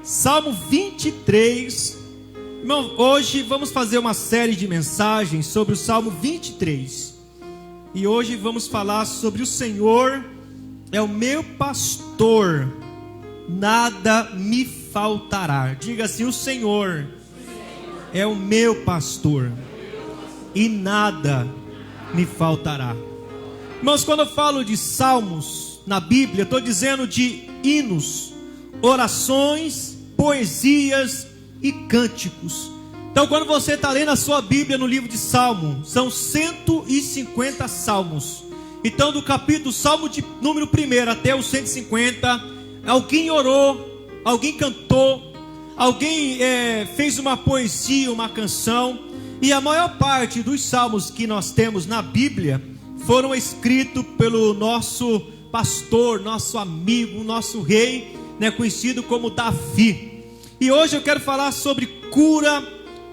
Salmo 23. Irmão, hoje vamos fazer uma série de mensagens sobre o Salmo 23. E hoje vamos falar sobre o Senhor é o meu pastor, nada me faltará. Diga assim: o Senhor é o meu pastor e nada me faltará. Irmãos, quando eu falo de salmos na Bíblia, estou dizendo de hinos, orações, poesias e cânticos. Então, quando você está lendo a sua Bíblia no livro de Salmo, são 150 salmos. Então, do capítulo Salmo de número 1 até o 150, alguém orou, alguém cantou, alguém fez uma poesia, uma canção. E a maior parte dos salmos que nós temos na Bíblia foram escritos pelo nosso pastor, nosso amigo, nosso rei, conhecido como Davi. E hoje eu quero falar sobre cura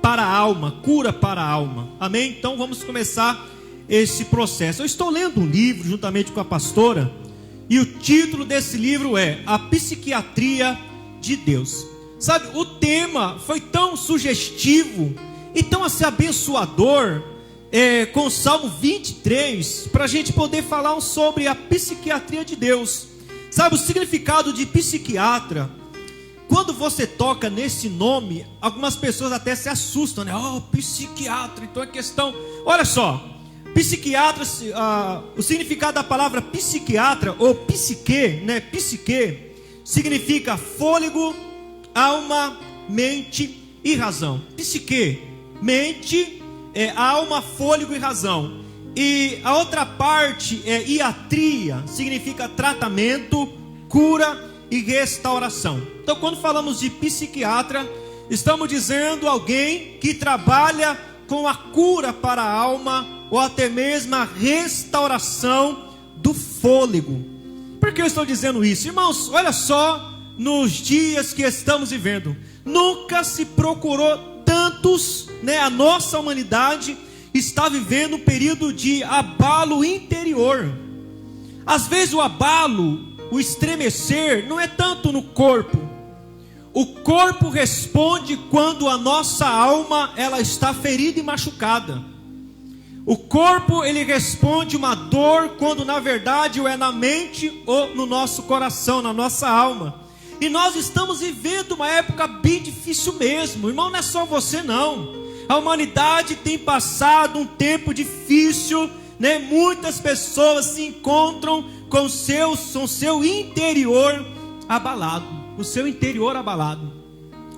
para a alma, cura para a alma, amém? Então vamos começar esse processo. Eu estou lendo um livro juntamente com a pastora, e o título desse livro é A Psiquiatria de Deus. Sabe, o tema foi tão sugestivo e tão assim abençoador, com o Salmo 23, para a gente poder falar sobre a psiquiatria de Deus. Sabe, o significado de psiquiatra, quando você toca nesse nome, algumas pessoas até se assustam, Oh, psiquiatra, então é questão... Olha só, psiquiatra, o significado da palavra psiquiatra, ou psique, psique, significa fôlego, alma, mente e razão. Psique, mente, alma, fôlego e razão. E a outra parte é iatria, significa tratamento, cura e restauração. Então, quando falamos de psiquiatra, estamos dizendo alguém que trabalha com a cura para a alma, ou até mesmo a restauração do fôlego. Por que eu estou dizendo isso? Irmãos, olha só, nos dias que estamos vivendo, nunca se procurou tantos, a nossa humanidade está vivendo um período de abalo interior. Às vezes o abalo, o estremecer, não é tanto no corpo. O corpo responde quando a nossa alma ela está ferida e machucada. O corpo ele responde uma dor quando na verdade ou é na mente ou no nosso coração, na nossa alma. E nós estamos vivendo uma época bem difícil mesmo. Irmão, não é só você não. A humanidade tem passado um tempo difícil, Muitas pessoas se encontram com o seu interior abalado. O seu interior abalado.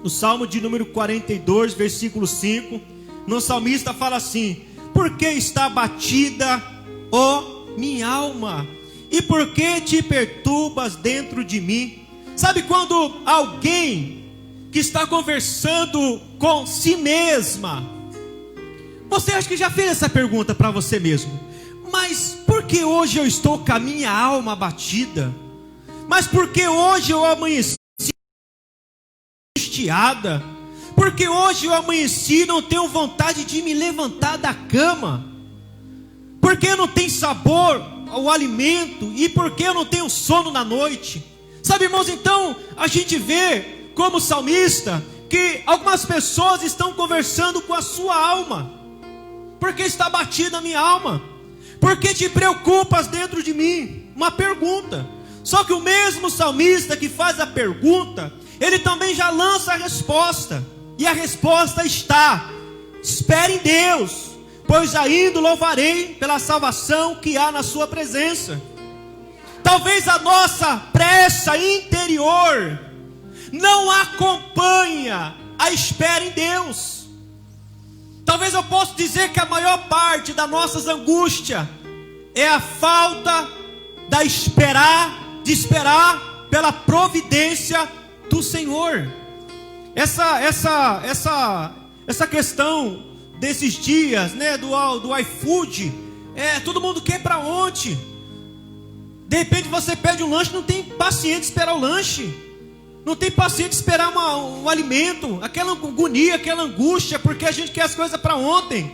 O Salmo de número 42, versículo 5, no salmista fala assim: por que está abatida, ó minha alma? E por que te perturbas dentro de mim? Sabe quando alguém que está conversando com si mesma, você acha que já fez essa pergunta para você mesmo? Mas por que hoje eu estou com a minha alma abatida? Mas por que hoje eu amanheci angustiada? Porque hoje eu amanheci não tenho vontade de me levantar da cama? Porque não tem sabor ao alimento? E porque eu não tenho sono na noite? Sabe, irmãos, então a gente vê como salmista que algumas pessoas estão conversando com a sua alma. Porque está abatida a minha alma? Porque te preocupas dentro de mim? Uma pergunta. Só que o mesmo salmista que faz a pergunta, ele também já lança a resposta. E a resposta está: espere em Deus, pois ainda louvarei pela salvação que há na sua presença. Talvez a nossa pressa interior não acompanha a espera em Deus. Talvez eu possa dizer que a maior parte das nossas angústias é a falta de esperar pela providência do Senhor. Essa questão desses dias, do iFood, todo mundo quer para ontem. De repente você pede um lanche, não tem paciência de esperar o lanche, não tem paciência de esperar um alimento, aquela agonia, aquela angústia, porque a gente quer as coisas para ontem.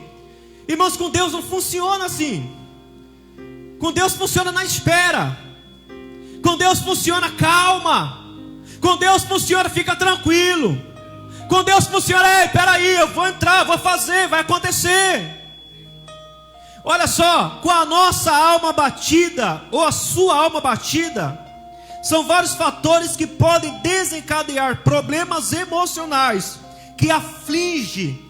Irmãos, com Deus não funciona assim. Com Deus funciona na espera. Com Deus funciona calma. Com Deus funciona, fica tranquilo. Com Deus funciona, ei, peraí, eu vou entrar, vou fazer, vai acontecer. Olha só, com a nossa alma batida, ou a sua alma batida, são vários fatores que podem desencadear problemas emocionais que afligem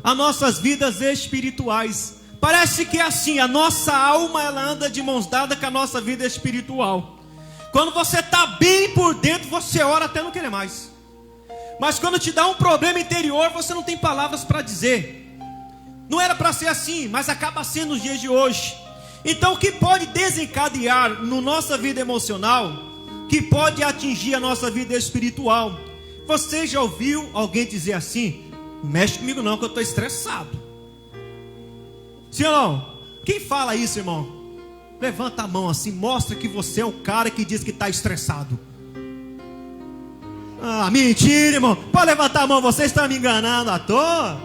as nossas vidas espirituais. Parece que é assim, a nossa alma ela anda de mãos dadas com a nossa vida espiritual. Quando você está bem por dentro, você ora até não querer mais. Mas quando te dá um problema interior, você não tem palavras para dizer. Não era para ser assim, mas acaba sendo nos dias de hoje. Então o que pode desencadear na nossa vida emocional, que pode atingir a nossa vida espiritual? Você já ouviu alguém dizer assim: não mexe comigo não, que eu estou estressado? Sim ou não? Quem fala isso, irmão? Levanta a mão assim, mostra que você é o cara que diz que está estressado. Ah, mentira, irmão. Pode levantar a mão, você está me enganando à toa.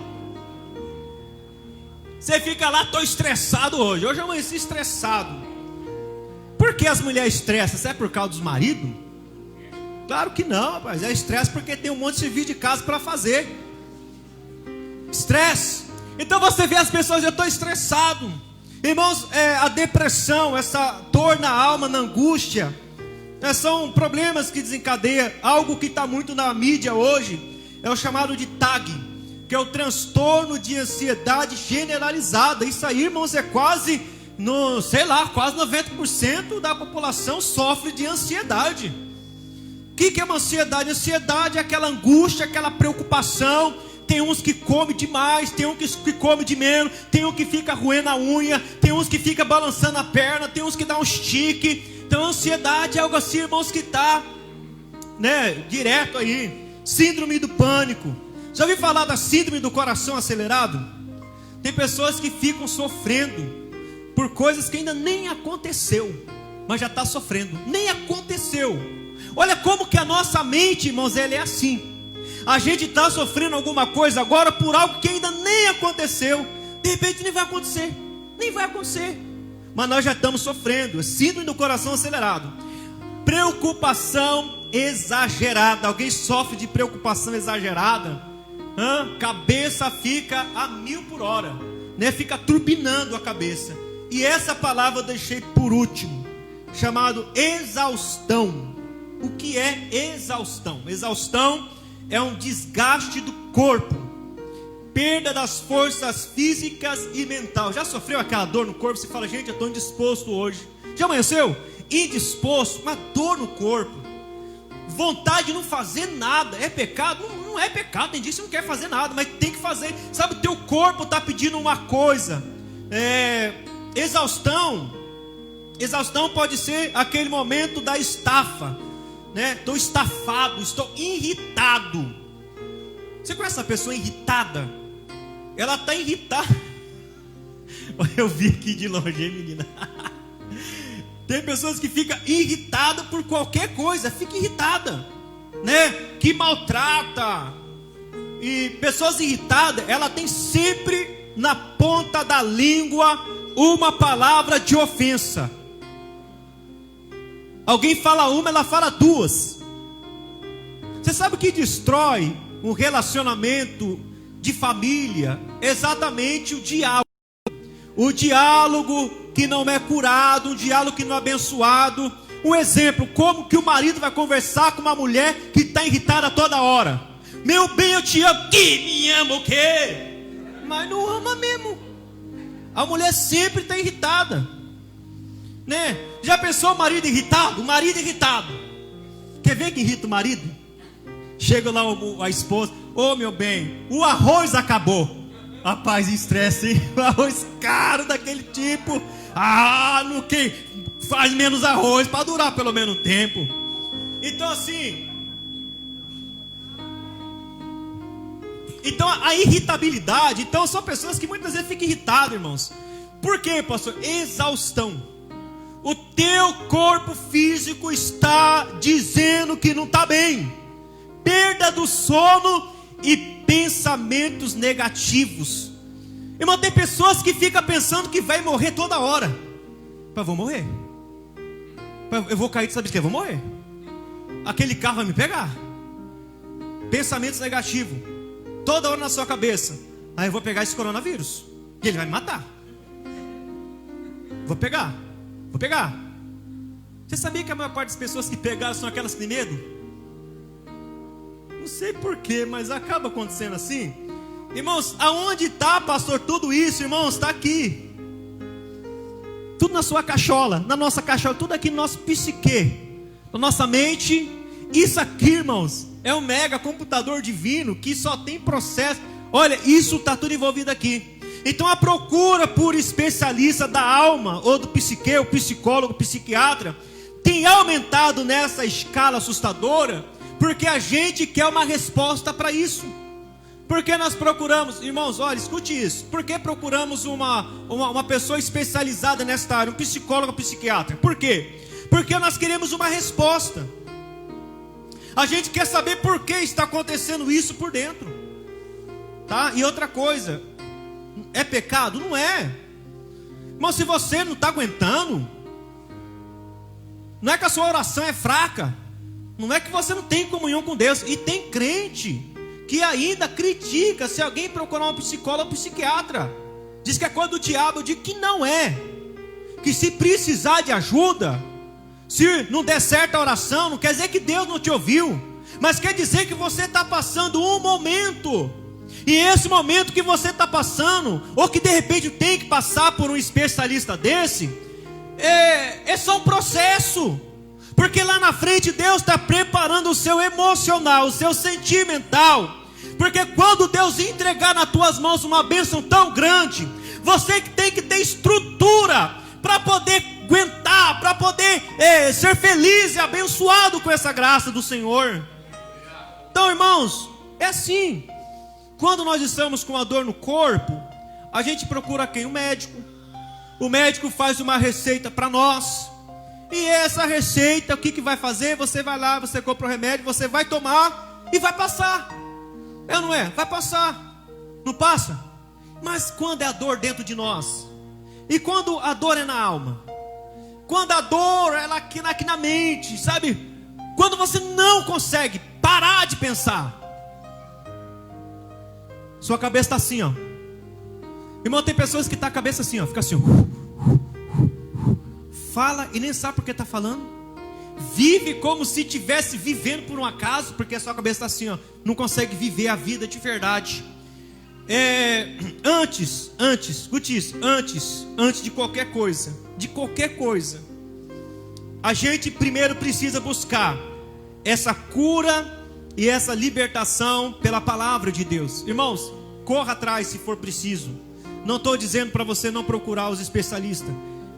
Você fica lá, estou estressado hoje. Hoje eu amanheci estressado. Por que as mulheres estressam? Isso é por causa dos maridos? Claro que não, rapaz. É estresse porque tem um monte de serviço de casa para fazer. Estresse. Então você vê as pessoas, eu estou estressado. Irmãos, a depressão, essa dor na alma, na angústia, são problemas que desencadeiam. Algo que está muito na mídia hoje é o chamado de TAG, que é o transtorno de ansiedade generalizada. Isso aí, irmãos, é quase, quase 90% da população sofre de ansiedade. O que é uma ansiedade? Ansiedade é aquela angústia, aquela preocupação. Tem uns que comem demais, tem uns que comem de menos, tem uns que fica roendo a unha, tem uns que fica balançando a perna, tem uns que dá um estique. Então a ansiedade é algo assim, irmãos, que está direto aí. Síndrome do pânico. Já ouviu falar da síndrome do coração acelerado? Tem pessoas que ficam sofrendo por coisas que ainda nem aconteceu, mas já está sofrendo. Nem aconteceu. Olha como que a nossa mente, irmãos, ela é assim. A gente está sofrendo alguma coisa agora por algo que ainda nem aconteceu. De repente nem vai acontecer. Nem vai acontecer. Mas nós já estamos sofrendo. Síndrome do coração acelerado. Preocupação exagerada. Alguém sofre de preocupação exagerada? Cabeça fica a 1000 por hora, fica turbinando a cabeça. E essa palavra eu deixei por último, chamado exaustão. O que é exaustão? Exaustão é um desgaste do corpo, perda das forças físicas e mental. Já sofreu aquela dor no corpo? Você fala, gente, eu estou indisposto hoje. Já amanheceu? Indisposto, uma dor no corpo, vontade de não fazer nada. É pecado? Não é pecado. Tem dia que você não quer fazer nada, mas tem que fazer. Sabe, o teu corpo está pedindo uma coisa. Exaustão pode ser aquele momento da estafa, estou estafado, estou irritado. Você conhece essa pessoa irritada? Ela está irritada. Eu vi aqui de longe, hein, menina? Tem pessoas que ficam irritadas por qualquer coisa, fica irritada, que maltrata. E pessoas irritadas, ela tem sempre na ponta da língua uma palavra de ofensa. Alguém fala uma, ela fala duas. Você sabe o que destrói um relacionamento de família? Exatamente o diálogo. O diálogo que não é curado, um diálogo que não é abençoado. Um exemplo, como que o marido vai conversar com uma mulher que está irritada toda hora? Meu bem, eu te amo. Que me ama o quê? Mas não ama mesmo. A mulher sempre está irritada, Já pensou o marido irritado? O marido irritado. Quer ver que irrita o marido? Chega lá a esposa: ô meu bem, o arroz acabou. Rapaz, estresse, hein? O arroz caro daquele tipo. No que? Faz menos arroz para durar pelo menos um tempo. Então assim, a irritabilidade, são pessoas que muitas vezes ficam irritadas, irmãos. Por quê, pastor? Exaustão. O teu corpo físico está dizendo que não está bem. Perda do sono e pensamentos negativos. Irmão, tem pessoas que ficam pensando que vai morrer toda hora. Vou morrer. Eu vou cair, sabe o que? Eu vou morrer. aquele carro vai me pegar. Pensamentos negativos, toda hora na sua cabeça. Aí eu vou pegar esse coronavírus e ele vai me matar. Vou pegar. Você sabia que a maior parte das pessoas que pegaram são aquelas que têm medo? Não sei porquê, mas acaba acontecendo assim. Irmãos, aonde está, pastor, tudo isso, irmãos? Está aqui. Tudo na sua cachola, na nossa cachola, tudo aqui no nosso psique, na nossa mente. Isso aqui, irmãos, é um mega computador divino que só tem processo. Olha, isso está tudo envolvido aqui. Então a procura por especialista da alma, ou do psique, o psicólogo, o psiquiatra, tem aumentado nessa escala assustadora, porque a gente quer uma resposta para isso. Porque nós procuramos, irmãos, olha, escute isso. Por que procuramos uma pessoa especializada nesta área, um psicólogo, um psiquiatra? Por quê? Porque nós queremos uma resposta. A gente quer saber por que está acontecendo isso por dentro, tá? E outra coisa, é pecado? Não é. Mas se você não está aguentando, não é que a sua oração é fraca, não é que você não tem comunhão com Deus. E tem crente que ainda critica se alguém procurar um psicólogo ou um psiquiatra. Diz que é coisa do diabo. Eu digo que não é. Que se precisar de ajuda, se não der certo a oração, não quer dizer que Deus não te ouviu, mas quer dizer que você está passando um momento. E esse momento que você está passando, ou que de repente tem que passar por um especialista desse, é só um processo. Porque lá na frente Deus está preparando o seu emocional, o seu sentimental. Porque quando Deus entregar nas tuas mãos uma bênção tão grande, você que tem que ter estrutura para poder aguentar, para poder ser feliz e abençoado com essa graça do Senhor. Então, irmãos, é assim. Quando nós estamos com a dor no corpo, a gente procura quem? O médico. O médico faz uma receita para nós. E essa receita, o que vai fazer? Você vai lá, você compra o remédio, você vai tomar e vai passar. É ou não é? Vai passar. Não passa? Mas quando é a dor dentro de nós? E quando a dor é na alma? Quando a dor é aqui na mente, sabe? Quando você não consegue parar de pensar. Sua cabeça está assim, ó. Irmão, tem pessoas que estão a cabeça assim, ó. Fica assim, ó. Fala e nem sabe por que está falando. Vive como se estivesse vivendo por um acaso, porque a sua cabeça está assim, ó. Não consegue viver a vida de verdade. Escute isso. Antes de qualquer coisa, a gente primeiro precisa buscar essa cura e essa libertação pela palavra de Deus. Irmãos, corra atrás se for preciso. Não estou dizendo para você não procurar os especialistas,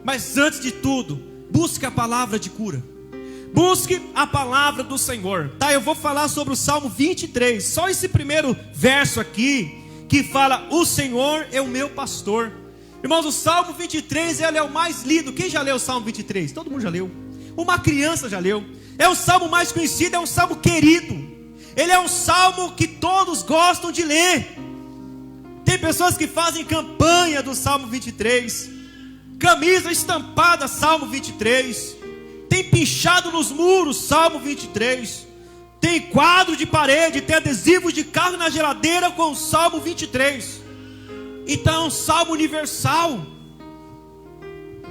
mas antes de tudo, busque a palavra de cura. Busque a palavra do Senhor, tá? Eu vou falar sobre o Salmo 23. Só esse primeiro verso aqui, que fala, o Senhor é o meu pastor. Irmãos, o Salmo 23, ele é o mais lido. Quem já leu o Salmo 23? Todo mundo já leu. Uma criança já leu. É o salmo mais conhecido, é um salmo querido. Ele é um salmo que todos gostam de ler. Tem pessoas que fazem campanha do Salmo 23. Camisa estampada, Salmo 23. Tem pichado nos muros, Salmo 23. Tem quadro de parede, tem adesivo de carro na geladeira com o Salmo 23. Então é um salmo universal.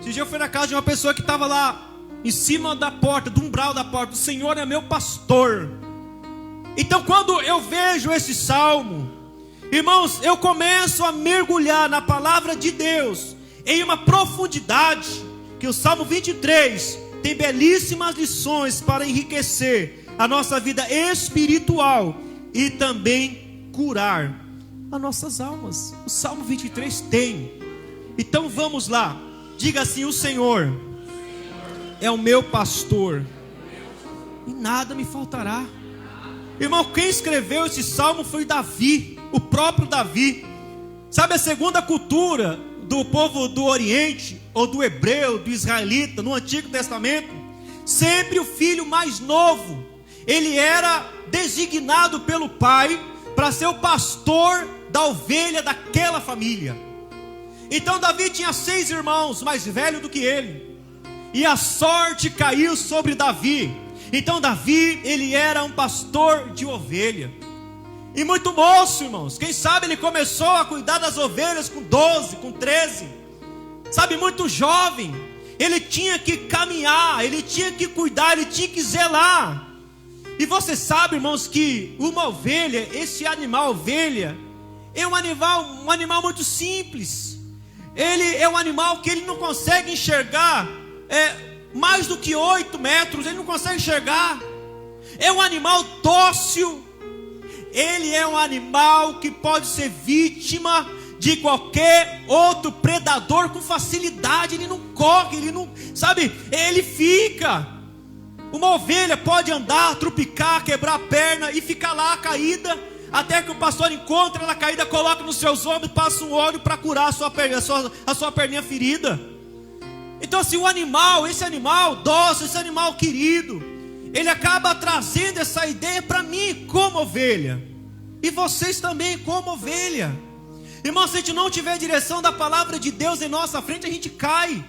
Esse dia eu fui na casa de uma pessoa que estava lá em cima da porta, do umbral da porta. O Senhor é meu pastor. Então quando eu vejo esse salmo, irmãos, eu começo a mergulhar na palavra de Deus em uma profundidade, que o Salmo 23 tem belíssimas lições para enriquecer a nossa vida espiritual e também curar as nossas almas. O Salmo 23 tem. Então vamos lá. Diga assim: o Senhor é o meu pastor e nada me faltará. Irmão, quem escreveu esse salmo foi Davi, o próprio Davi. Sabe a segunda cultura do povo do Oriente, ou do hebreu, do israelita, no Antigo Testamento? Sempre o filho mais novo, ele era designado pelo pai para ser o pastor da ovelha daquela família. Então Davi tinha 6 irmãos mais velhos do que ele, e a sorte caiu sobre Davi. Então Davi, ele era um pastor de ovelha. E muito moço, irmãos. Quem sabe ele começou a cuidar das ovelhas com 12, com 13. Sabe, muito jovem. Ele tinha que caminhar, ele tinha que cuidar, ele tinha que zelar. E você sabe, irmãos, que uma ovelha, esse animal ovelha, é um animal muito simples. Ele é um animal que ele não consegue enxergar mais do que 8 metros, ele não consegue enxergar. É um animal dócil. Ele é um animal que pode ser vítima de qualquer outro predador com facilidade. Ele não corre, ele não, sabe, ele fica. Uma ovelha pode andar, trupicar, quebrar a perna e ficar lá caída, até que o pastor encontra ela caída, coloca nos seus ombros e passa um óleo para curar a sua perninha ferida. Então assim, esse animal dócil, esse animal querido, ele acaba trazendo essa ideia para mim como ovelha, e vocês também como ovelha. Irmão, se a gente não tiver a direção da palavra de Deus em nossa frente, a gente cai,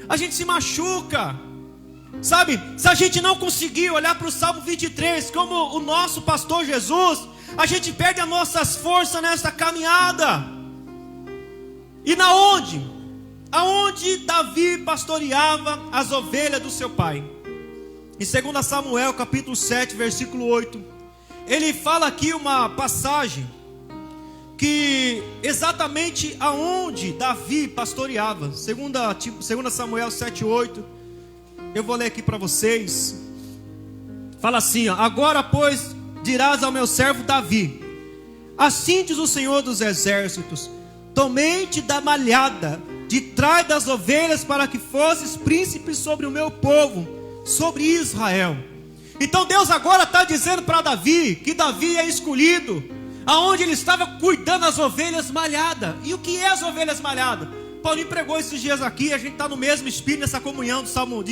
a gente se machuca. Sabe, se a gente não conseguir olhar para o Salmo 23 como o nosso pastor Jesus, a gente perde as nossas forças nessa caminhada. E aonde Davi pastoreava as ovelhas do seu pai? Em 2 Samuel capítulo 7, versículo 8, ele fala aqui uma passagem que exatamente aonde Davi pastoreava. 2 Samuel 7, 8. Eu vou ler aqui para vocês. Fala assim, ó: agora pois dirás ao meu servo Davi: assim diz o Senhor dos exércitos, tomei-te da malhada de trás das ovelhas, para que fosses príncipe sobre o meu povo, sobre Israel. Então Deus agora está dizendo para Davi, que Davi é escolhido, aonde ele estava cuidando das ovelhas malhadas. E o que é as ovelhas malhadas? Paulinho pregou esses dias aqui, a gente está no mesmo espírito, nessa comunhão do Salmo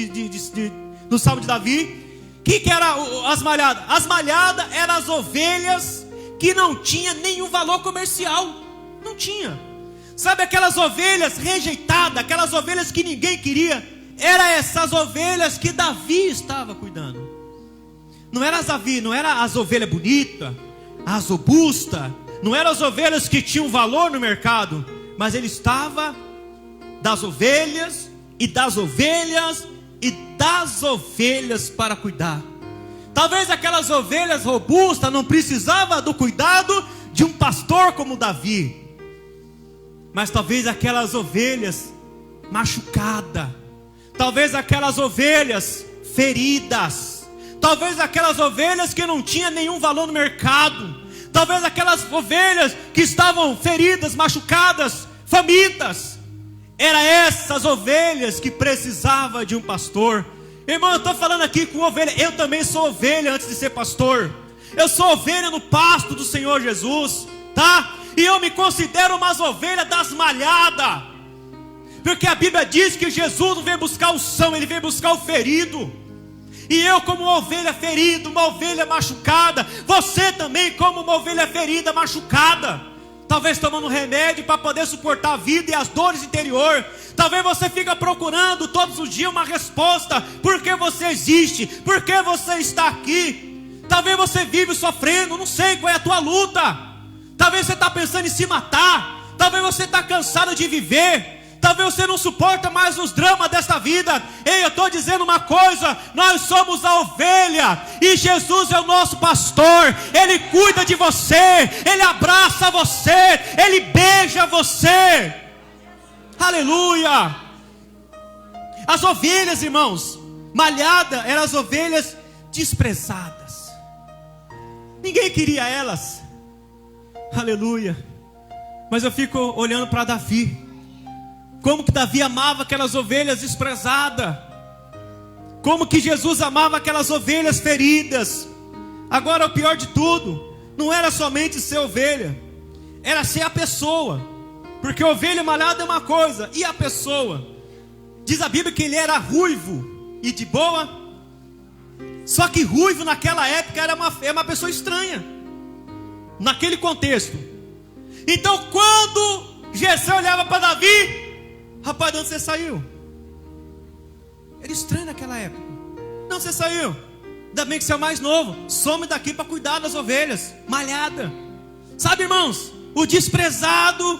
do Salmo de Davi. O que era as malhadas? As malhadas eram as ovelhas que não tinha nenhum valor comercial. Não tinha. Sabe aquelas ovelhas rejeitadas, aquelas ovelhas que ninguém queria? Eram essas ovelhas que Davi estava cuidando. Não era as ovelhas bonitas, as robustas, não eram as ovelhas que tinham valor no mercado, mas ele estava das ovelhas e das ovelhas e das ovelhas para cuidar. Talvez aquelas ovelhas robustas não precisavam do cuidado de um pastor como Davi, mas talvez aquelas ovelhas machucadas, talvez aquelas ovelhas feridas, talvez aquelas ovelhas que não tinham nenhum valor no mercado, talvez aquelas ovelhas que estavam feridas, machucadas, famintas. Eram essas ovelhas que precisavam de um pastor. Irmão, eu estou falando aqui com ovelha. Eu também sou ovelha antes de ser pastor. Eu sou ovelha no pasto do Senhor Jesus, tá? E eu me considero umas ovelhas das malhadas, porque a Bíblia diz que Jesus não veio buscar o são, ele veio buscar o ferido. E eu, como uma ovelha ferida, uma ovelha machucada, você também como uma ovelha ferida, machucada, talvez tomando remédio para poder suportar a vida e as dores interior. Talvez você fica procurando todos os dias uma resposta. Por que você existe? Por que você está aqui? Talvez você vive sofrendo, não sei qual é a tua luta. Talvez você está pensando em se matar. Talvez você está cansado de viver. Talvez você não suporta mais os dramas desta vida. Ei, eu estou dizendo uma coisa: nós somos a ovelha, e Jesus é o nosso pastor. Ele cuida de você, ele abraça você, ele beija você. Aleluia. As ovelhas, irmãos, malhada, eram as ovelhas desprezadas. Ninguém queria elas. Aleluia. Mas eu fico olhando para Davi. Como que Davi amava aquelas ovelhas desprezadas. Como que Jesus amava aquelas ovelhas feridas. Agora o pior de tudo, não era somente ser ovelha, era ser a pessoa. Porque ovelha malhada é uma coisa, e a pessoa? Diz a Bíblia que ele era ruivo e de boa. Só que ruivo naquela época era uma pessoa estranha, naquele contexto. Então quando Jessé olhava para Davi: rapaz, de onde você saiu? Era estranho naquela época. Não, você saiu? Ainda bem que você é o mais novo. Some daqui para cuidar das ovelhas. Malhada. Sabe, irmãos, o desprezado,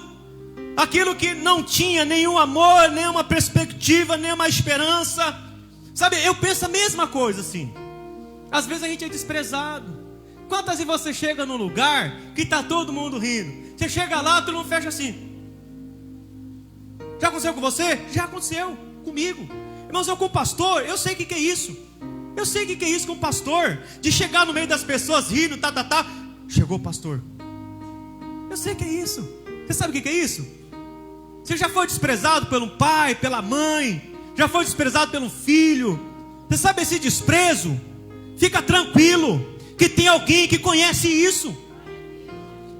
aquilo que não tinha nenhum amor, nenhuma perspectiva, nenhuma esperança. Sabe, eu penso a mesma coisa assim. Às vezes a gente é desprezado. Quantas vezes você chega num lugar que está todo mundo rindo? Você chega lá, todo mundo fecha assim. Já aconteceu com você? Já aconteceu comigo. Irmãos, eu com o pastor, eu sei o que é isso. Eu sei o que é isso com o pastor. De chegar no meio das pessoas rindo, chegou o pastor. Eu sei o que é isso. Você sabe o que é isso? Você já foi desprezado pelo pai, pela mãe, já foi desprezado pelo filho. Você sabe esse desprezo? Fica tranquilo, que tem alguém que conhece isso.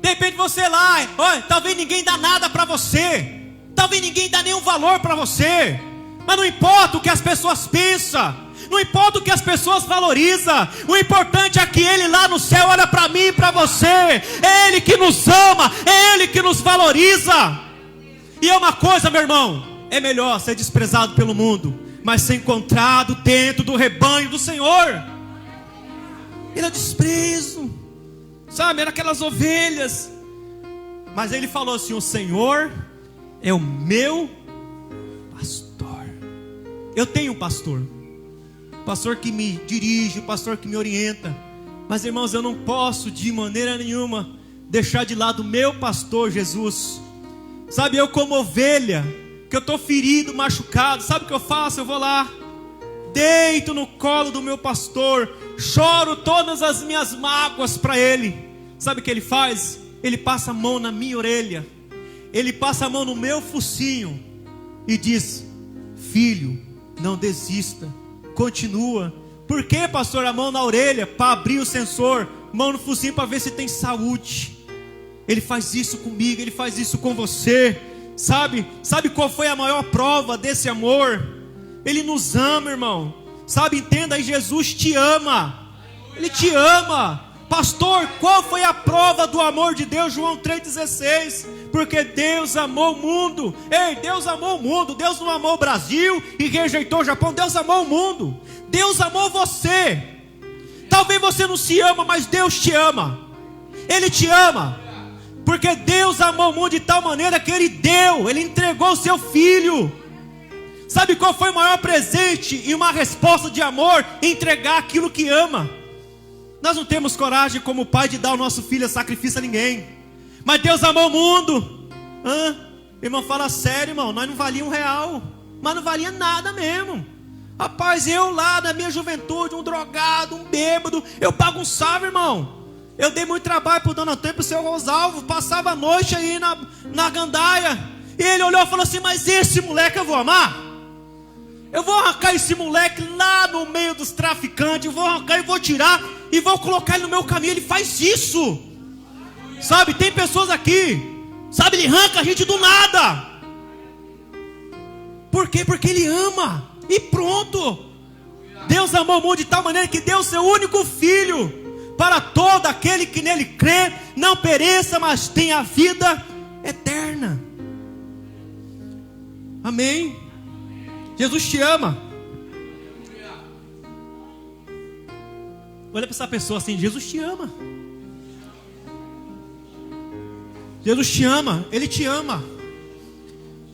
De repente você lá, olha, talvez ninguém dá nada para você, talvez ninguém dá nenhum valor para você, mas não importa o que as pessoas pensam, não importa o que as pessoas valorizam, o importante é que Ele lá no céu olha para mim e para você. É Ele que nos ama, é Ele que nos valoriza. E é uma coisa, meu irmão, é melhor ser desprezado pelo mundo, mas ser encontrado dentro do rebanho do Senhor. Era desprezo, sabe, era aquelas ovelhas. Mas ele falou assim: o Senhor é o meu pastor. Eu tenho um pastor, pastor que me dirige, pastor que me orienta. Mas, irmãos, eu não posso de maneira nenhuma deixar de lado o meu pastor Jesus. Sabe, eu como ovelha, que eu estou ferido, machucado, sabe o que eu faço? Eu vou lá, deito no colo do meu pastor, choro todas as minhas mágoas para ele. Sabe o que ele faz? Ele passa a mão na minha orelha, ele passa a mão no meu focinho e diz: filho, não desista, continua. Por que, pastor? A mão na orelha para abrir o sensor, mão no focinho para ver se tem saúde. Ele faz isso comigo, ele faz isso com você. Sabe qual foi a maior prova desse amor? Ele nos ama, irmão. Sabe, entenda aí, Jesus te ama. Ele te ama. Pastor, qual foi a prova do amor de Deus? João 3,16. Porque Deus amou o mundo. Ei, Deus amou o mundo. Deus não amou o Brasil e rejeitou o Japão. Deus amou o mundo. Deus amou você. Talvez você não se ama, mas Deus te ama. Ele te ama. Porque Deus amou o mundo de tal maneira que Ele deu, Ele entregou o seu Filho. Sabe qual foi o maior presente e uma resposta de amor? Entregar aquilo que ama. Nós não temos coragem como pai de dar o nosso filho a sacrifício a ninguém. Mas Deus amou o mundo. Irmão, fala sério, irmão. Nós não valia R$1, mas não valia nada mesmo. Rapaz, eu lá na minha juventude, um drogado, um bêbado, eu bagunçava, irmão. Eu dei muito trabalho para o Dona Antônio, para o seu Rosalvo. Passava a noite aí na gandaia. E ele olhou e falou assim: mas esse moleque eu vou amar? Eu vou arrancar esse moleque lá no meio dos traficantes. Eu vou arrancar e vou tirar e vou colocar ele no meu caminho. Ele faz isso. Sabe, tem pessoas aqui, sabe, ele arranca a gente do nada. Por quê? Porque ele ama. E pronto. Deus amou o mundo de tal maneira que deu o seu único filho, para todo aquele que nele crê, não pereça, mas tenha a vida eterna. Amém? Jesus te ama. Olha para essa pessoa assim: Jesus te ama. Jesus te ama, Ele te ama.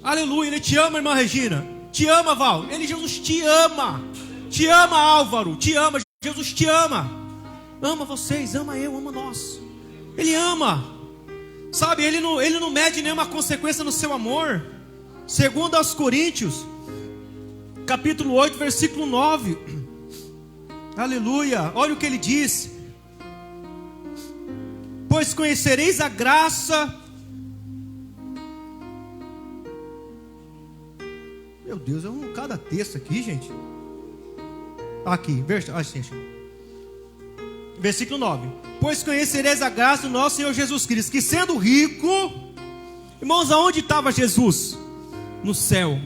Aleluia, Ele te ama, irmã Regina. Te ama, Val. Jesus te ama. Te ama, Álvaro. Te ama, Jesus te ama. Ama vocês, ama eu, ama nós. Ele ama. Sabe, Ele não mede nenhuma consequência no seu amor. Segundo aos Coríntios, capítulo 8, versículo 9. Aleluia, olha o que ele diz: pois conhecereis a graça. Meu Deus, é cada texto aqui, gente. Aqui, versículo 9. Pois conhecereis a graça do nosso Senhor Jesus Cristo, que sendo rico, irmãos, aonde estava Jesus? No céu.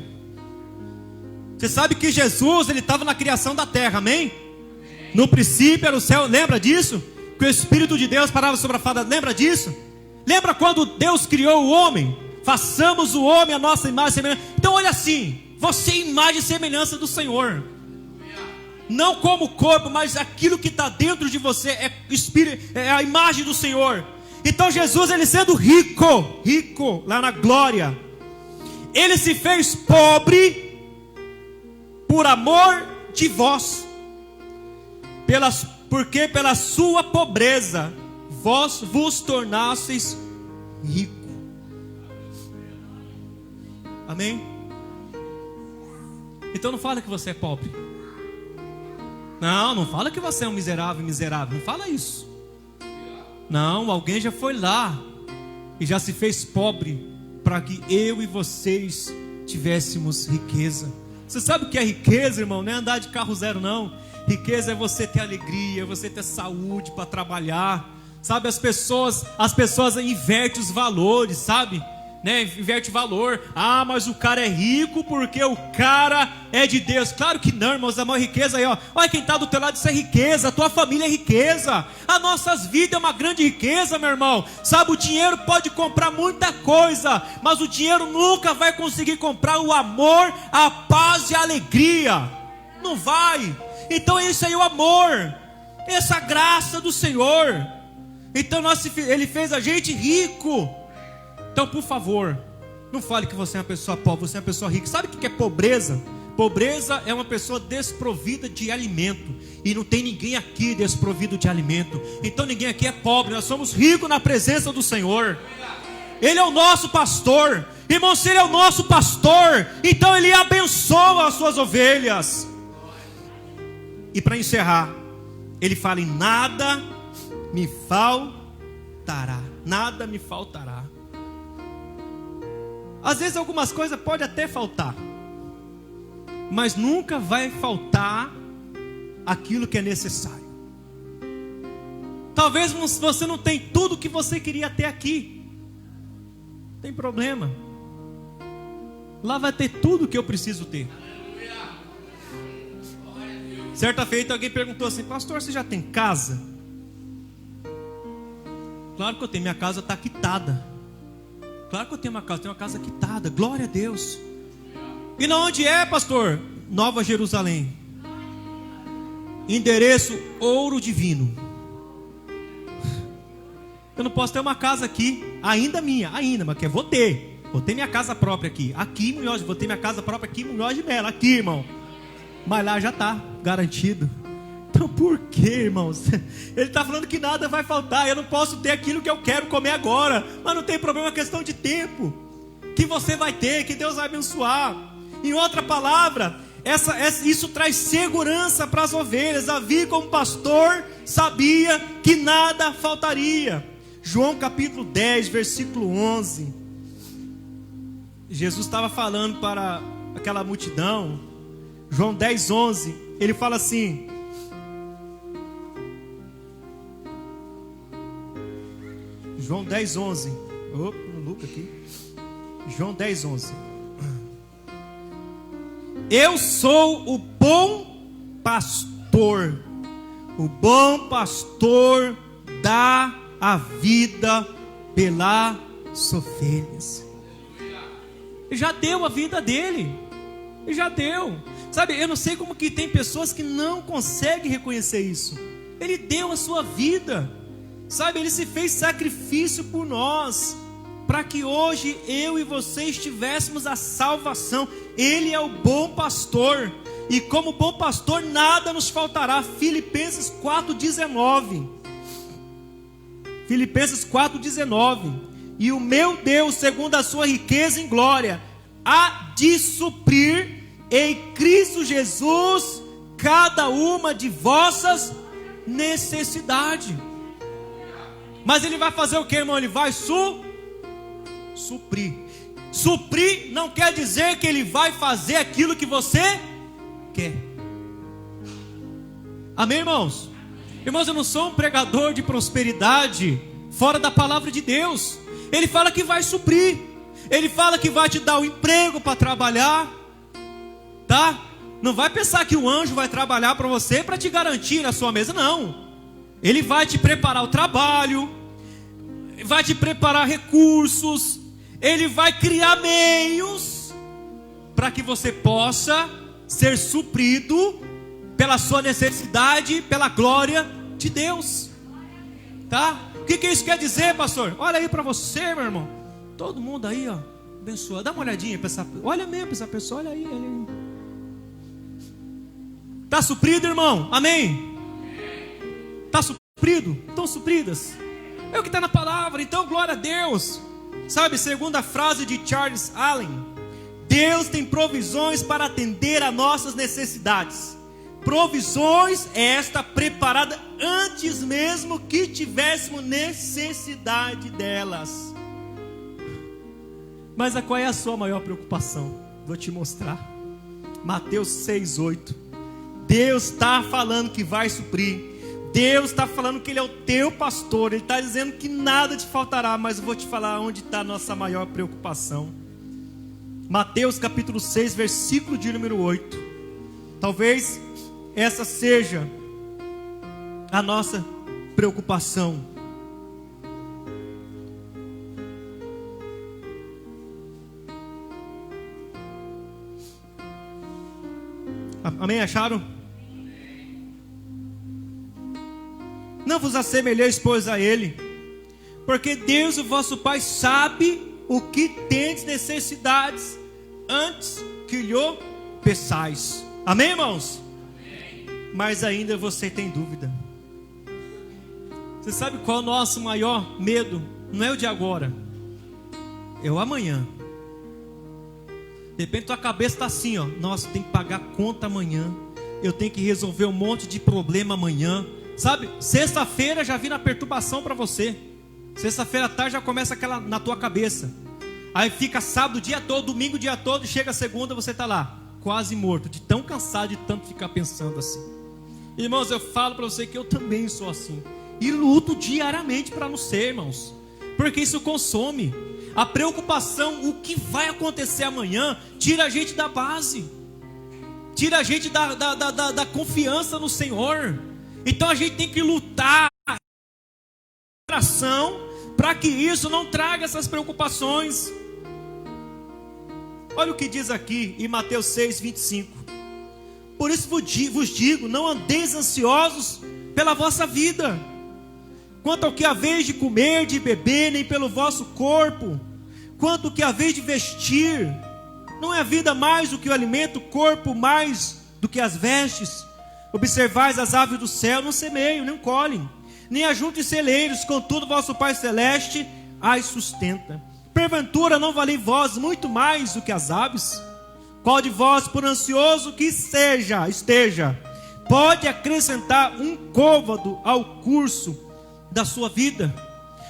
Você sabe que Jesus, ele estava na criação da terra, amém? No princípio era o céu, lembra disso? Que o Espírito de Deus parava sobre a face, lembra disso? Lembra quando Deus criou o homem? Façamos o homem a nossa imagem e semelhança. Então olha assim, você é imagem e semelhança do Senhor. não como corpo, mas aquilo que está dentro de você é espírito, é a imagem do Senhor. Então Jesus, ele sendo rico lá na glória, ele se fez pobre por amor de vós, porque pela sua pobreza vós vos tornasseis rico. Amém? Então não fala que você é pobre. Não fala que você é um miserável, não fala isso. Não, alguém já foi lá e já se fez pobre para que eu e vocês tivéssemos riqueza. Você sabe o que é riqueza, irmão? Não é andar de carro zero, não. Riqueza é você ter alegria, é você ter saúde para trabalhar. Sabe, as pessoas invertem os valores, sabe? Inverte valor. Ah, mas o cara é rico porque o cara é de Deus. Claro que não, irmãos, a maior riqueza aí, ó. Olha quem está do teu lado, isso é riqueza. A tua família é riqueza. As nossas vidas é uma grande riqueza, meu irmão. Sabe, o dinheiro pode comprar muita coisa, mas o dinheiro nunca vai conseguir comprar o amor, a paz e a alegria. Não vai. Então isso aí é o amor, essa graça do Senhor. Então ele fez a gente rico. Então, por favor, não fale que você é uma pessoa pobre, você é uma pessoa rica. Sabe o que é pobreza? Pobreza é uma pessoa desprovida de alimento. E não tem ninguém aqui desprovido de alimento. Então ninguém aqui é pobre, nós somos ricos na presença do Senhor. Ele é o nosso pastor. Irmão, se Ele é o nosso pastor, então Ele abençoa as suas ovelhas. E para encerrar, Ele fala: em nada me faltará. Nada me faltará. Às vezes algumas coisas podem até faltar, mas nunca vai faltar aquilo que é necessário. Talvez você não tenha tudo o que você queria ter aqui. Não tem problema. Lá vai ter tudo o que eu preciso ter. Certa feita alguém perguntou assim: pastor, você já tem casa? Claro que eu tenho, minha casa está quitada. Claro que eu tenho uma casa quitada, glória a Deus. E na onde é, pastor? Nova Jerusalém. Endereço Ouro Divino. Eu não posso ter uma casa aqui, ainda minha, mas que vou ter minha casa própria aqui. Aqui em Munhoz, vou ter minha casa própria aqui em Munhoz de Melo, aqui, irmão. Mas lá já está garantido. Então por que, irmãos? Ele está falando que nada vai faltar. Eu não posso ter aquilo que eu quero comer agora, mas não tem problema, é questão de tempo. Que você vai ter, que Deus vai abençoar. Em outra palavra, isso traz segurança para as ovelhas. Davi, como pastor, sabia que nada faltaria. João capítulo 10, versículo 11. Jesus estava falando para aquela multidão. João 10, 11. Ele fala assim: João 10, 11. Opa, no Lucas aqui. João 10, 11. Eu sou o bom pastor. O bom pastor dá a vida pelas ovelhas. Ele já deu a vida dele. Ele já deu. Sabe, eu não sei como que tem pessoas que não conseguem reconhecer isso. Ele deu a sua vida. Sabe, Ele se fez sacrifício por nós, para que hoje eu e vocês tivéssemos a salvação. Ele é o bom pastor, e como bom pastor nada nos faltará. Filipenses 4,19. Filipenses 4,19. E o meu Deus, segundo a sua riqueza em glória, há de suprir em Cristo Jesus cada uma de vossas necessidades. Mas Ele vai fazer o que, irmão? Ele vai suprir. Suprir não quer dizer que Ele vai fazer aquilo que você quer. Amém, irmãos? Irmãos, eu não sou um pregador de prosperidade fora da palavra de Deus. Ele fala que vai suprir. Ele fala que vai te dar um emprego para trabalhar, tá? Não vai pensar que o anjo vai trabalhar para você para te garantir a sua mesa, não. Ele vai te preparar o trabalho, vai te preparar recursos, Ele vai criar meios para que você possa ser suprido pela sua necessidade, pela glória de Deus. Tá? O que isso quer dizer, pastor? Olha aí para você, meu irmão. Todo mundo aí, ó, abençoa. Dá uma olhadinha para essa, olha mesmo para essa pessoa, olha aí, olha aí. Tá suprido, irmão? Amém? Tá suprido? Estão supridas? É o que está na palavra. Então, glória a Deus. Sabe, segundo a frase de Charles Allen, Deus tem provisões para atender a nossas necessidades. Provisões esta preparada antes mesmo que tivéssemos necessidade delas. Mas qual é a sua maior preocupação? Vou te mostrar. Mateus 6:8. Deus está falando que vai suprir. Deus está falando que Ele é o teu pastor. Ele está dizendo que nada te faltará. Mas eu vou te falar onde está a nossa maior preocupação. Mateus capítulo 6, versículo de número 8. Talvez essa seja a nossa preocupação. Amém? Acharam? Não vos assemelheis, pois, a Ele, porque Deus, o vosso Pai, sabe o que tendes necessidades antes que lhe peçais. Amém, irmãos? Amém. Mas ainda você tem dúvida. Você sabe qual é o nosso maior medo? Não é o de agora, é o amanhã. De repente tua cabeça está assim, ó. Nossa, tem que pagar conta amanhã. Eu tenho que resolver um monte de problema amanhã. Sabe, sexta-feira já vira perturbação para você. Sexta-feira à tarde já começa aquela na tua cabeça. Aí fica sábado o dia todo, domingo o dia todo. Chega segunda, você está lá, quase morto, de tão cansado de tanto ficar pensando assim. Irmãos, eu falo para você que eu também sou assim. E luto diariamente para não ser, irmãos. Porque isso consome. A preocupação, o que vai acontecer amanhã, tira a gente da base. Tira a gente da confiança no Senhor. Então a gente tem que lutar para que isso não traga essas preocupações. Olha o que diz aqui em Mateus 6:25. Por isso vos digo, não andeis ansiosos pela vossa vida, quanto ao que haveis de comer, de beber, nem pelo vosso corpo, quanto ao que haveis de vestir. Não é a vida mais do que o alimento, o corpo mais do que as vestes? Observais as aves do céu, não semeiam, nem colhem, nem ajuntem celeiros, contudo vosso Pai Celeste as sustenta. Porventura não valei vós muito mais do que as aves? Qual de vós, por ansioso que esteja, pode acrescentar um côvado ao curso da sua vida?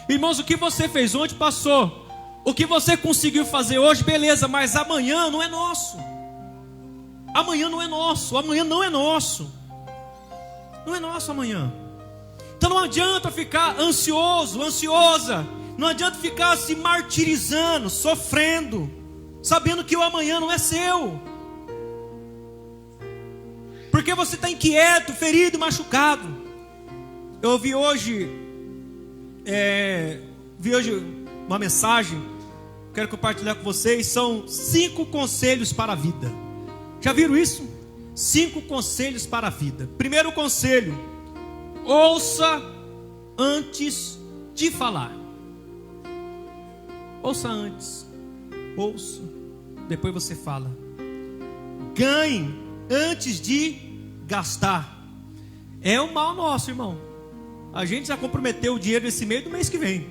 Irmãos, o que você fez ontem passou. O que você conseguiu fazer hoje, beleza, mas amanhã não é nosso. Amanhã não é nosso, amanhã não é nosso. Não é nosso amanhã. Então não adianta ficar ansioso, ansiosa. Não adianta ficar se martirizando, sofrendo, sabendo que o amanhã não é seu. Porque você está inquieto, ferido, machucado. Eu ouvi hoje uma mensagem, quero compartilhar com vocês. São 5 conselhos para a vida. Já viram isso? 5 conselhos para a vida. Primeiro conselho: ouça antes de falar. Ouça antes. Ouça, depois você fala. Ganhe antes de gastar. É o mal nosso, irmão. A gente já comprometeu o dinheiro nesse meio do mês que vem.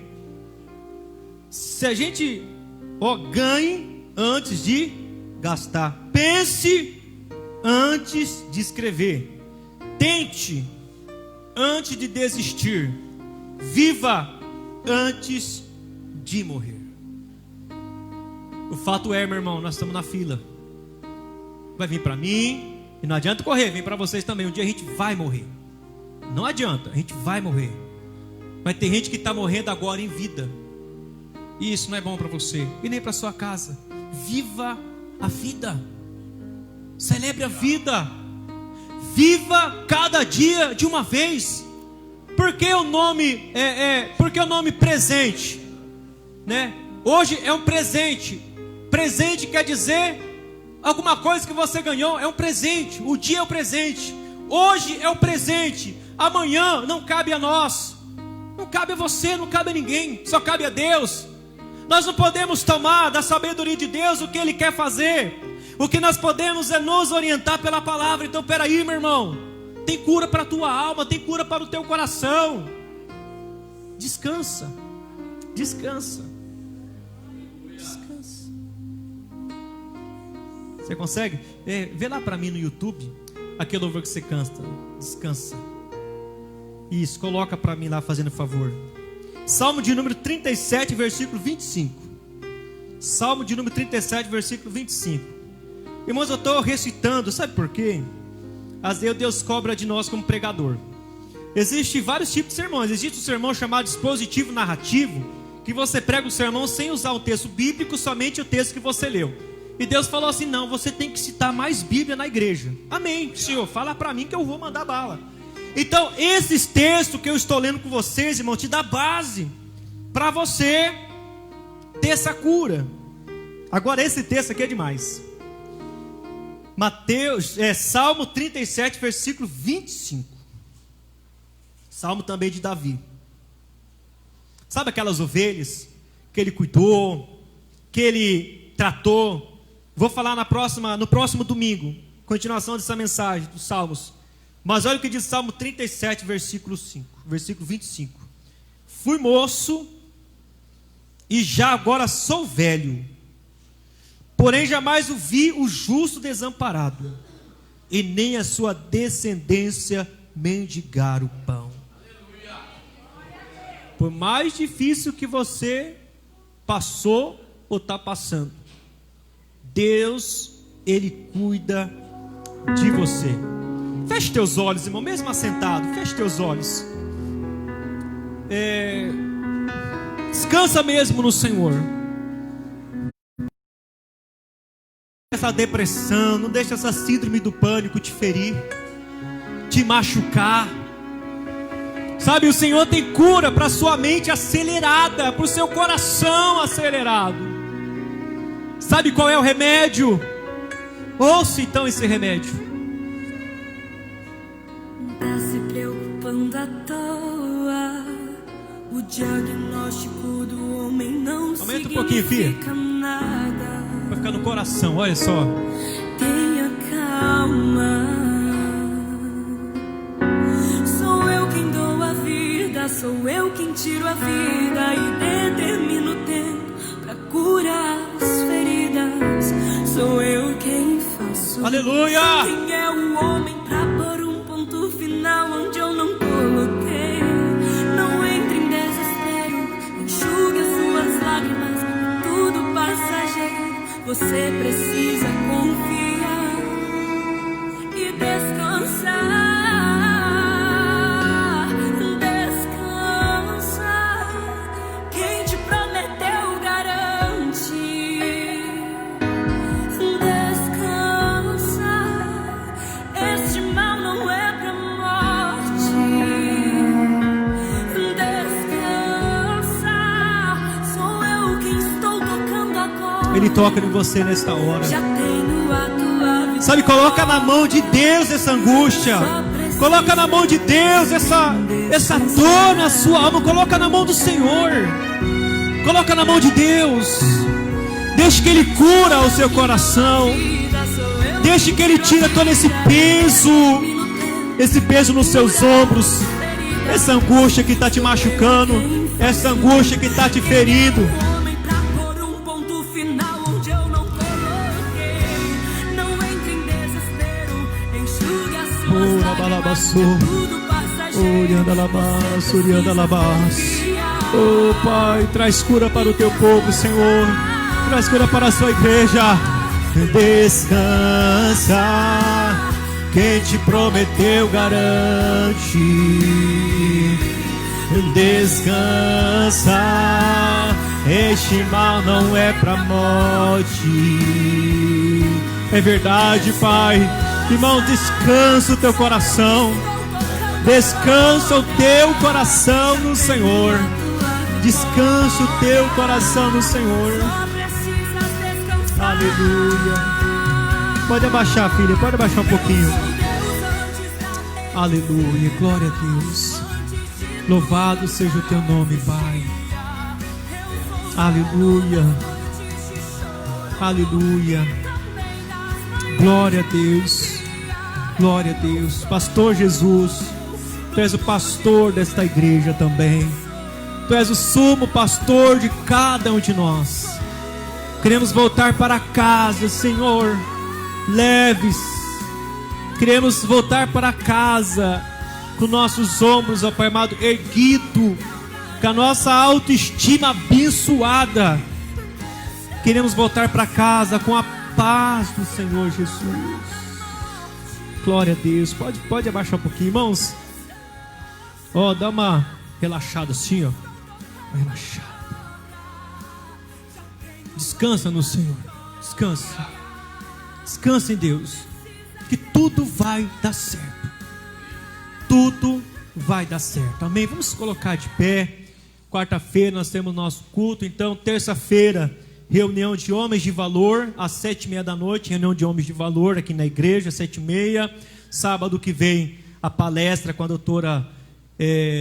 Se a gente ganhe antes de gastar. Pense antes de escrever. Tente antes de desistir. Viva antes de morrer. O fato é, meu irmão, nós estamos na fila. Vai vir para mim, e não adianta correr, vem para vocês também. Um dia a gente vai morrer. Não adianta, a gente vai morrer. Mas tem gente que está morrendo agora em vida. E isso não é bom para você e nem para sua casa. Viva a vida. Celebre a vida. Viva cada dia de uma vez. Por que o nome porque o nome presente, né? Hoje é um presente. Presente quer dizer alguma coisa que você ganhou. É um presente. O dia é o presente. Hoje é o presente, amanhã não cabe a nós, não cabe a você, não cabe a ninguém, só cabe a Deus. Nós não podemos tomar da sabedoria de Deus o que Ele quer fazer. O que nós podemos é nos orientar pela palavra. Então peraí, meu irmão, tem cura para a tua alma, tem cura para o teu coração. Descansa, descansa, descansa. Você consegue? Vê lá para mim no YouTube aquele louvor que você canta. Descansa. Isso, coloca para mim lá, fazendo favor. Salmo de número 37, versículo 25. Salmo de número 37, versículo 25. Irmãos, eu estou recitando, sabe por quê? Às vezes Deus cobra de nós como pregador. Existem vários tipos de sermões. Existe um sermão chamado dispositivo narrativo, que você prega o sermão sem usar o texto bíblico, somente o texto que você leu. E Deus falou assim: não, você tem que citar mais Bíblia na igreja. Amém, Senhor, fala para mim que eu vou mandar bala. Então, esses textos que eu estou lendo com vocês, irmão, te dá base para você ter essa cura. Agora, esse texto aqui é demais. Salmo 37, versículo 25. Salmo também de Davi. Sabe aquelas ovelhas que ele cuidou, que ele tratou? Vou falar no próximo domingo, continuação dessa mensagem dos Salmos. Mas olha o que diz Salmo 37, versículo 25. Fui moço e já agora sou velho, porém jamais o vi o justo desamparado, e nem a sua descendência mendigar o pão. Por mais difícil que você passou ou está passando, Deus, Ele cuida de você. Feche teus olhos, irmão, mesmo assentado, feche teus olhos. Descansa mesmo no Senhor. Essa depressão, não deixa essa síndrome do pânico te ferir, te machucar. Sabe, o Senhor tem cura para sua mente acelerada, para o seu coração acelerado. Sabe qual é o remédio? Ouça então esse remédio. Tá se preocupando à toa. O diagnóstico do homem não aumenta um pouquinho, filha. Nada. Vai ficar no coração, olha só. Tenha calma. Sou eu quem dou a vida, sou eu quem tiro a vida e determino o tempo pra curar as feridas. Sou eu quem faço. Aleluia! Quem é o homem pra pôr um ponto final onde eu não coloquei? Não entre em desespero, enxugue as suas lágrimas, tudo passageiro. Você precisa confiar e descansar. Ele toca em você nesta hora. Sabe, coloca na mão de Deus essa angústia. Coloca na mão de Deus essa dor na sua alma. Coloca na mão do Senhor. Coloca na mão de Deus. Deixe que Ele cura o seu coração. Deixe que Ele tira todo esse peso nos seus ombros. Essa angústia que está te machucando. Essa angústia que está te ferindo. Oh Pai, traz cura para o teu povo, Senhor. Traz cura para a sua igreja. Descansa, quem te prometeu garante. Descansa, este mal não é para morte. É verdade, Pai. Irmão, descansa o teu coração. Descansa o teu coração no Senhor. Descansa o teu coração no Senhor. Aleluia. Pode abaixar, filha, pode abaixar um pouquinho. Aleluia, glória a Deus. Louvado seja o teu nome, Pai. Aleluia. Aleluia. Glória a Deus. Glória a Deus. Pastor Jesus, Tu és o pastor desta igreja também. Tu és o sumo pastor de cada um de nós. Queremos voltar para casa, Senhor, leves. Queremos voltar para casa com nossos ombros, ó Pai amado, erguido, com a nossa autoestima abençoada. Queremos voltar para casa com a paz do Senhor Jesus. Glória a Deus. Pode abaixar um pouquinho, irmãos. Ó, dá uma relaxada assim, ó. Uma relaxada. Descansa no Senhor. Descansa. Descansa em Deus. Que tudo vai dar certo. Tudo vai dar certo. Amém? Vamos colocar de pé. Quarta-feira nós temos nosso culto. Então, terça-feira, reunião de homens de valor, às 7:30 da noite. Reunião de homens de valor aqui na igreja, 7:30. Sábado que vem, a palestra com a doutora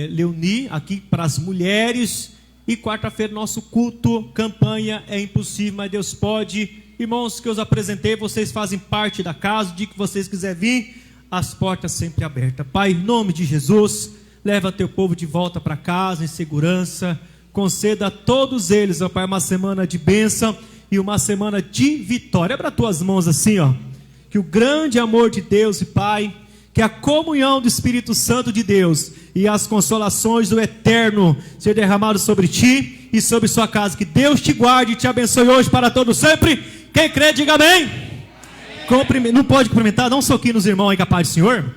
Leoni, aqui para as mulheres. E quarta-feira, nosso culto, campanha É Impossível, mas Deus Pode. Irmãos que eu os apresentei, vocês fazem parte da casa. O dia que vocês quiserem vir, as portas sempre abertas. Pai, em nome de Jesus, leva teu povo de volta para casa em segurança. Conceda a todos eles, ó Pai, uma semana de bênção e uma semana de vitória. Abra tuas mãos assim, ó. Que o grande amor de Deus e Pai, que a comunhão do Espírito Santo de Deus e as consolações do Eterno sejam derramadas sobre ti e sobre sua casa. Que Deus te guarde e te abençoe hoje para todos sempre. Quem crê, diga amém. Não pode cumprimentar, dá um soquinho nos irmãos aí, que a paz do Senhor.